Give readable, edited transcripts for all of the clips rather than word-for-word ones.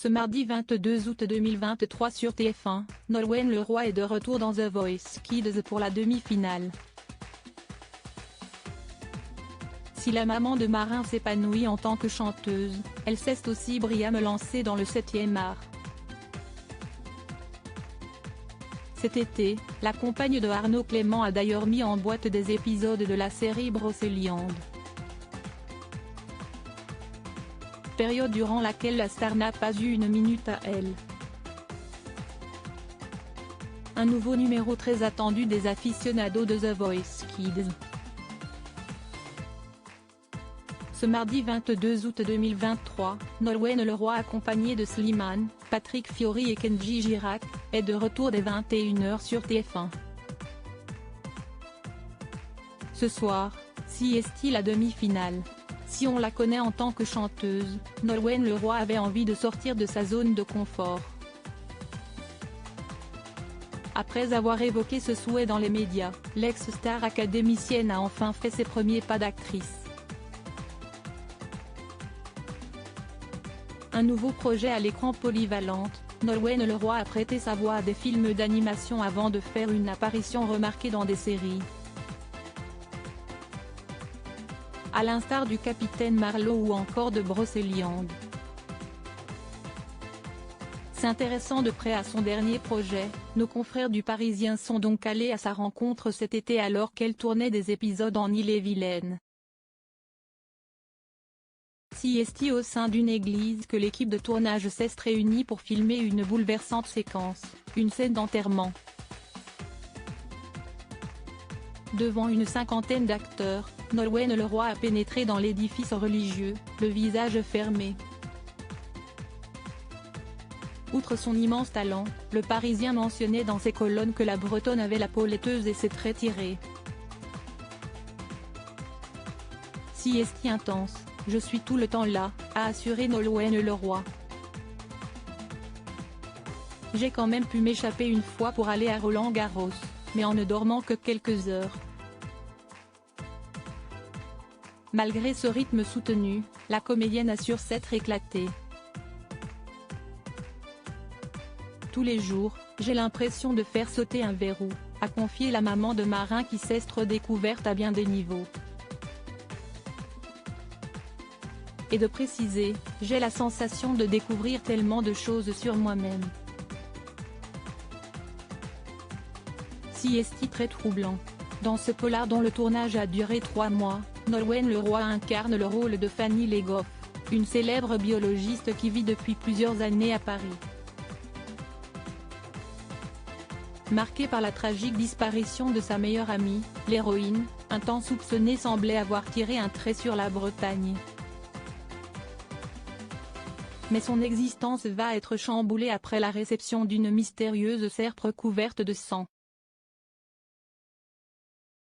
Ce mardi 22 août 2023 sur TF1, Nolwenn Leroy est de retour dans The Voice Kids pour la demi-finale. Si la maman de Marin s'épanouit en tant que chanteuse, elle sait aussi brillamment lancer dans le 7e art. Cet été, la compagne de Arnaud Clément a d'ailleurs mis en boîte des épisodes de la série Brocéliande. Période durant laquelle la star n'a pas eu une minute à elle. Un nouveau numéro très attendu des aficionados de The Voice Kids. Ce mardi 22 août 2023, Nolwenn Leroy accompagnée de Slimane, Patrick Fiori et Kenji Girac, est de retour dès 21 h sur TF1. Ce soir, si est-il la demi-finale. Si on la connaît en tant que chanteuse, Nolwenn Leroy avait envie de sortir de sa zone de confort. Après avoir évoqué ce souhait dans les médias, l'ex-star académicienne a enfin fait ses premiers pas d'actrice. Un nouveau projet à l'écran polyvalente, Nolwenn Leroy a prêté sa voix à des films d'animation avant de faire une apparition remarquée dans des séries. À l'instar du Capitaine Marlowe ou encore de Brocéliande. S'intéressant de près à son dernier projet, nos confrères du Parisien sont donc allés à sa rencontre cet été alors qu'elle tournait des épisodes en Ille-et-Vilaine. Si est-il au sein d'une église que l'équipe de tournage s'est réunie pour filmer une bouleversante séquence, une scène d'enterrement. Devant une cinquantaine d'acteurs, Nolwenn Leroy a pénétré dans l'édifice religieux, le visage fermé. Outre son immense talent, le Parisien mentionnait dans ses colonnes que la Bretonne avait la peau laiteuse et ses traits tirés. Si est-il intense, je suis tout le temps là, a assuré Nolwenn Leroy. J'ai quand même pu m'échapper une fois pour aller à Roland-Garros, mais en ne dormant que quelques heures. Malgré ce rythme soutenu, la comédienne assure s'être éclatée. Tous les jours, j'ai l'impression de faire sauter un verrou, a confié la maman de Marin qui s'est redécouverte à bien des niveaux. Et de préciser, j'ai la sensation de découvrir tellement de choses sur moi-même. Si est-il très troublant. Dans ce polar dont le tournage a duré 3 mois, Nolwenn Leroy incarne le rôle de Fanny Legoff, une célèbre biologiste qui vit depuis plusieurs années à Paris. Marquée par la tragique disparition de sa meilleure amie, l'héroïne, un temps soupçonnée semblait avoir tiré un trait sur la Bretagne. Mais son existence va être chamboulée après la réception d'une mystérieuse serpe recouverte de sang.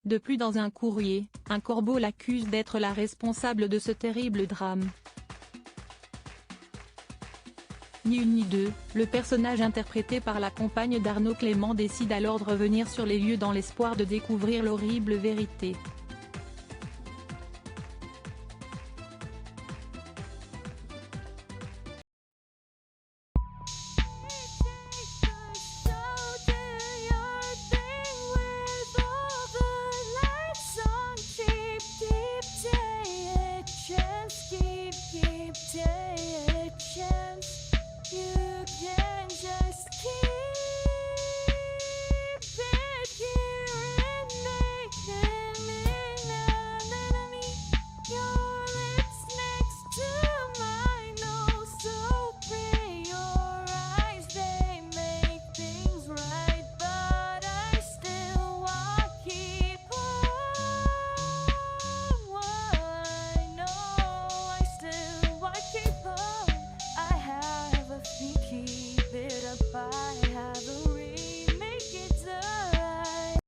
De plus dans un courrier, un corbeau l'accuse d'être la responsable de ce terrible drame. Ni une ni deux, le personnage interprété par la compagne d'Arnaud Clément décide alors de revenir sur les lieux dans l'espoir de découvrir l'horrible vérité.